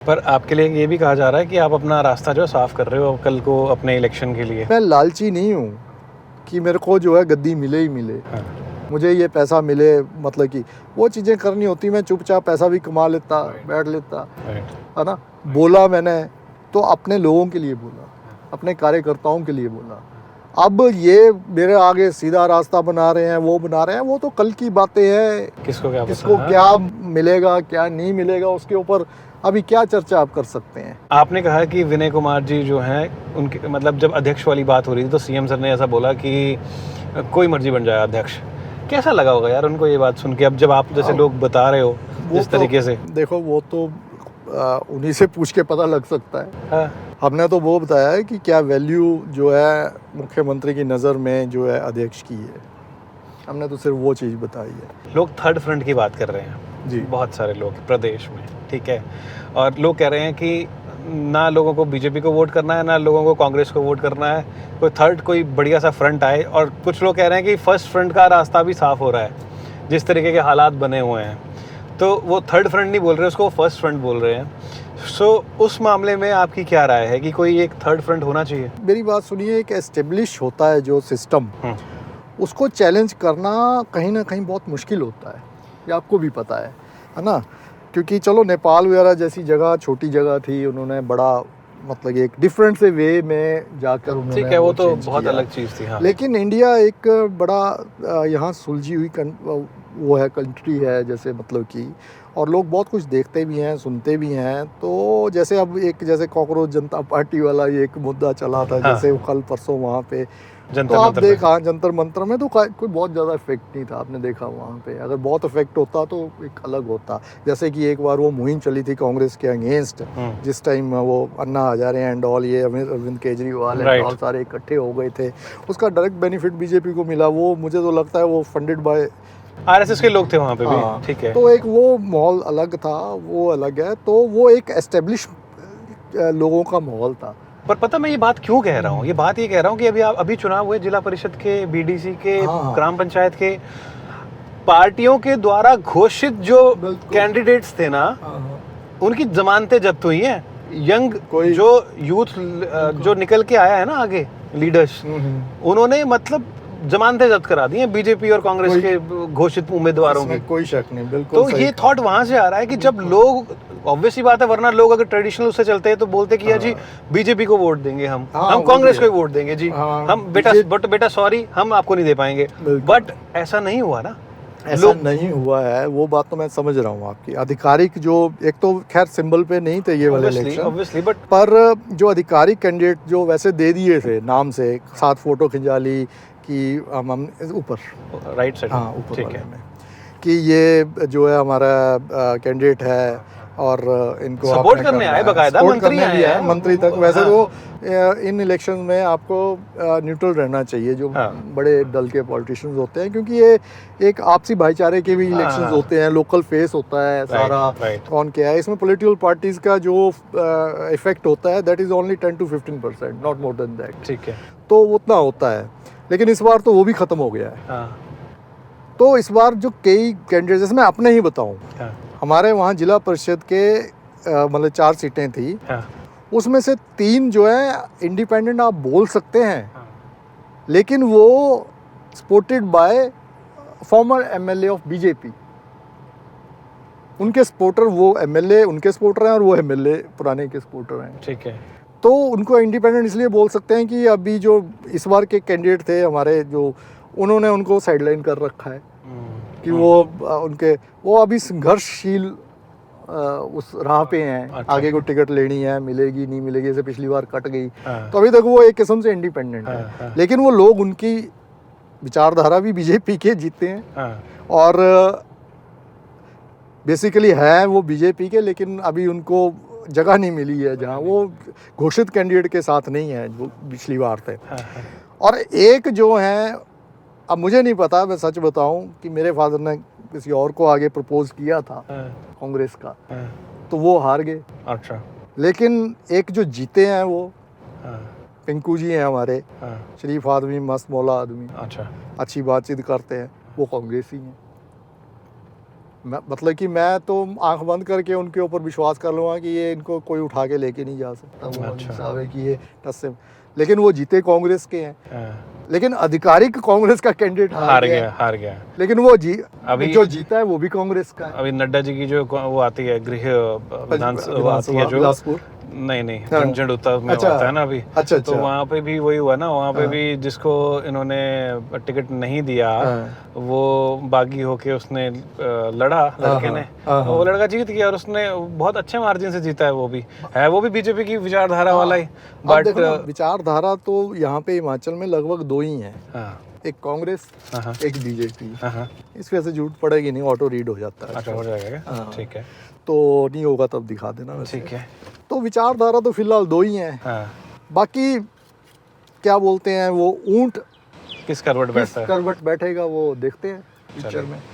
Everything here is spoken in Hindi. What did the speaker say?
पर आपके लिए ये भी कहा जा रहा है कि आप अपना रास्ता जो है साफ कर रहे हो कल को अपने इलेक्शन के लिए। मैं लालची नहीं हूँ कि मेरे को जो है गद्दी मिले ही मिले, हाँ, मुझे ये पैसा मिले, मतलब कि वो चीज़ें करनी होती, मैं चुपचाप पैसा भी कमा लेता, बैठ लेता, राइट। है ना। बोला मैंने तो अपने लोगों के लिए बोला, अपने कार्यकर्ताओं के लिए बोला। अब ये मेरे आगे सीधा रास्ता बना रहे हैं, वो बना रहे हैं, वो तो कल की बातें हैं। किसको क्या किसको पता। क्या मिलेगा क्या नहीं मिलेगा उसके ऊपर अभी क्या चर्चा आप कर सकते हैं। आपने कहा कि विनय कुमार जी जो हैं उनके मतलब जब अध्यक्ष वाली बात हो रही थी तो सीएम सर ने ऐसा बोला कि कोई मर्जी बन जाए अध्यक्ष। कैसा लगा होगा यार उनको ये बात सुन के, अब जब आप जैसे लोग बता रहे हो जिस तरीके से। देखो वो तो उन्हीं से पूछ के पता लग सकता है। हाँ, हमने तो वो बताया है कि क्या वैल्यू जो है मुख्यमंत्री की नज़र में जो है अध्यक्ष की है, हमने तो सिर्फ वो चीज़ बताई है। लोग थर्ड फ्रंट की बात कर रहे हैं जी। बहुत सारे लोग प्रदेश में, ठीक है। और लोग कह रहे हैं कि ना लोगों को बीजेपी को वोट करना है ना लोगों को कांग्रेस को वोट करना है, कोई थर्ड कोई बढ़िया सा फ्रंट आए। और कुछ लोग कह रहे हैं कि फर्स्ट फ्रंट का रास्ता भी साफ हो रहा है जिस तरीके के हालात बने हुए हैं, तो वो थर्ड फ्रंट नहीं बोल रहे, उसको फर्स्ट फ्रंट बोल रहे हैं। सो उस मामले में आपकी क्या राय है कि कोई एक थर्ड फ्रंट होना चाहिए? मेरी बात सुनिए, एक एस्टेब्लिश होता है जो सिस्टम, उसको चैलेंज करना कहीं ना कहीं बहुत मुश्किल होता है, ये आपको भी पता है ना। क्योंकि चलो नेपाल वगैरह जैसी जगह छोटी जगह थी, उन्होंने बड़ा मतलब एक डिफरेंट से वे में जाकर उन्होंने, ठीक है, वो तो change बहुत किया। अलग चीज़ थी। हाँ, लेकिन इंडिया एक बड़ा यहाँ सुलझी हुई वो है, कंट्री है जैसे, मतलब कि, और लोग बहुत कुछ देखते भी हैं सुनते भी हैं। तो जैसे अब एक जैसे कॉकरोच जनता पार्टी वाला ये एक मुद्दा चला था, हाँ। जैसे कल परसों वहाँ पे, जंतर तो आप मंतर पे। देखा जंतर मंतर में तो कोई बहुत ज़्यादा इफेक्ट नहीं था, आपने देखा वहाँ पे। अगर बहुत इफेक्ट होता तो एक अलग होता। जैसे कि एक बार वो मुहिम चली थी कांग्रेस के अगेंस्ट, जिस टाइम वो अन्ना हजारे एंड ऑल, ये अरविंद केजरीवाल एंड ऑल सारे इकट्ठे हो गए थे, उसका डायरेक्ट बेनिफिट बीजेपी को मिला। वो मुझे तो लगता है वो फंडेड बाय आरएसएस के लोग थे वहाँ पे भी, हाँ, ठीक है। तो एक वो माहौल अलग था, वो अलग है। तो वो एक एस्टेब्लिश लोगों का माहौल था। पर पता मैं ये बात क्यों कह रहा हूँ, ये बात ये कह रहा हूँ कि अभी चुनाव हुए जिला परिषद के, बीडीसी के, हाँ। ग्राम पंचायत के, पार्टियों के द्वारा घोषित जो बिल्कुल। कैंडिडेट्स थे ना, उनकी जमानतें जब्त हुई हैं। यंग जो यूथ जो निकल के आया है ना आगे, लीडर्स, उन्होंने मतलब जमानतें जब्त करा दी हैं बीजेपी और कांग्रेस के घोषित उम्मीदवारों की। कोई शक नहीं, बिल्कुल। तो ये थॉट वहां से आ रहा है कि जब लोग, ऑब्वियस ही बात है, वरना लोग अगर ट्रेडिशनल उससे चलते हैं तो बोलते कि यार जी बीजेपी को वोट देंगे, हम कांग्रेस को ही वोट देंगे जी, हम बेटा सॉरी हम आपको नहीं दे पाएंगे। बट ऐसा नहीं हुआ ना, ऐसा नहीं हुआ है। वो बात तो मैं समझ रहा हूँ आपकी। आधिकारिक जो, एक तो खैर सिंबल पे नहीं थे ये वाले इलेक्शन, ऑब्वियसली, बट पर जो आधिकारिक कैंडिडेट जो वैसे दे दिए थे नाम से, साथ फोटो खिंचा ली कि हम ऊपर राइट साइड, हाँ ऊपर ठीक वाले है, में, कि ये जो है हमारा कैंडिडेट है और इनको सपोर्ट करने आए, बकायदा मंत्री आए हैं, मंत्री तक। वैसे तो इन इलेक्शन में आपको न्यूट्रल रहना चाहिए, जो बड़े दल के पॉलिटिशियंस होते हैं, क्योंकि ये एक आपसी भाईचारे के भी इलेक्शंस होते हैं, लोकल फेस होता है सारा, कौन क्या है। इसमें पॉलिटिकल पार्टीज का जो इफेक्ट होता है that is only 10 to 15%, not more than that, ठीक है। तो उतना होता है। लेकिन इस बार तो वो भी खत्म हो गया है। तो इस बार जो कई कैंडिडेट, जैसे मैं अपने ही बताऊं, हमारे वहाँ जिला परिषद के मतलब 4 सीटें थी, उसमें से 3 जो है इंडिपेंडेंट आप बोल सकते हैं, लेकिन वो supported by farmer MLA of BJP. उनके सपोर्टर, वो एमएलए उनके सपोर्टर हैं और वो एमएलए पुराने के सपोर्टर हैं, ठीक है। तो उनको इंडिपेंडेंट इसलिए बोल सकते हैं कि अभी जो इस बार के कैंडिडेट थे हमारे, जो उन्होंने उनको साइडलाइन कर रखा है कि वो उनके वो अभी संघर्षशील उस राह पे हैं। अच्छा। आगे को टिकट लेनी है, मिलेगी नहीं मिलेगी, जैसे पिछली बार कट गई, तो अभी तक वो एक किस्म से इंडिपेंडेंट है। लेकिन वो लोग, उनकी विचारधारा भी बीजेपी के जीते हैं और बेसिकली है वो बीजेपी के, लेकिन अभी उनको जगह नहीं मिली है जहाँ वो घोषित कैंडिडेट के साथ नहीं है जो पिछली बार थे। और एक जो है, अब मुझे नहीं पता, मैं सच बताऊं कि मेरे फादर ने किसी और को आगे प्रपोज किया था कांग्रेस का, तो वो हार गए। अच्छा। लेकिन एक जो जीते हैं वो पिंकू जी हैं हमारे, शरीफ आदमी, मस्त मौला आदमी, अच्छा, अच्छी बातचीत करते हैं, वो कांग्रेसी हैं। मतलब कि मैं तो आंख बंद करके उनके ऊपर विश्वास कर लूँगा कि ये इनको कोई उठा के लेके नहीं जा सकता। वो अच्छा। हिसाब है कि ये टस से, लेकिन वो जीते कांग्रेस के हैं, हाँ, लेकिन आधिकारिक कांग्रेस का कैंडिडेट हार गया। लेकिन वो अभी- जो जीता है वो भी कांग्रेस का है। अभी नड्डा जी की जो वो आती है गृह विधानसभा आती है जो, बिलासपुर। नहीं हाँ। झंडूता में अच्छा। होता है ना अभी। अच्छा तो वहाँ पे भी वही हुआ ना, वहाँ पे हाँ। भी जिसको इन्होंने टिकट नहीं दिया हाँ। वो बागी होके उसने लड़ा, लड़के ने, हाँ। वो लड़का जीत गया और उसने बहुत अच्छे मार्जिन से जीता है। वो भी बीजेपी की विचारधारा वाला ही, अब बट देखो ना, विचारधारा तो यहाँ पे हिमाचल में लगभग दो ही हैं, हाँ एक कांग्रेस, हाँ एक बीजेपी। हाँ। इस वजह से झूठ पड़ेगी नहीं, ऑटो रीड हो जाता है। अच्छा, हो जाएगा क्या? हाँ। ठीक है, तो नहीं होगा तब दिखा देना वैसे। ठीक है। तो विचारधारा तो फिलहाल दो ही हैं। हाँ, बाकी क्या बोलते हैं, वो ऊंट किस करवट किस बैठता है? करवट बैठेगा वो देखते हैं फ्यूचर चलेगा। में।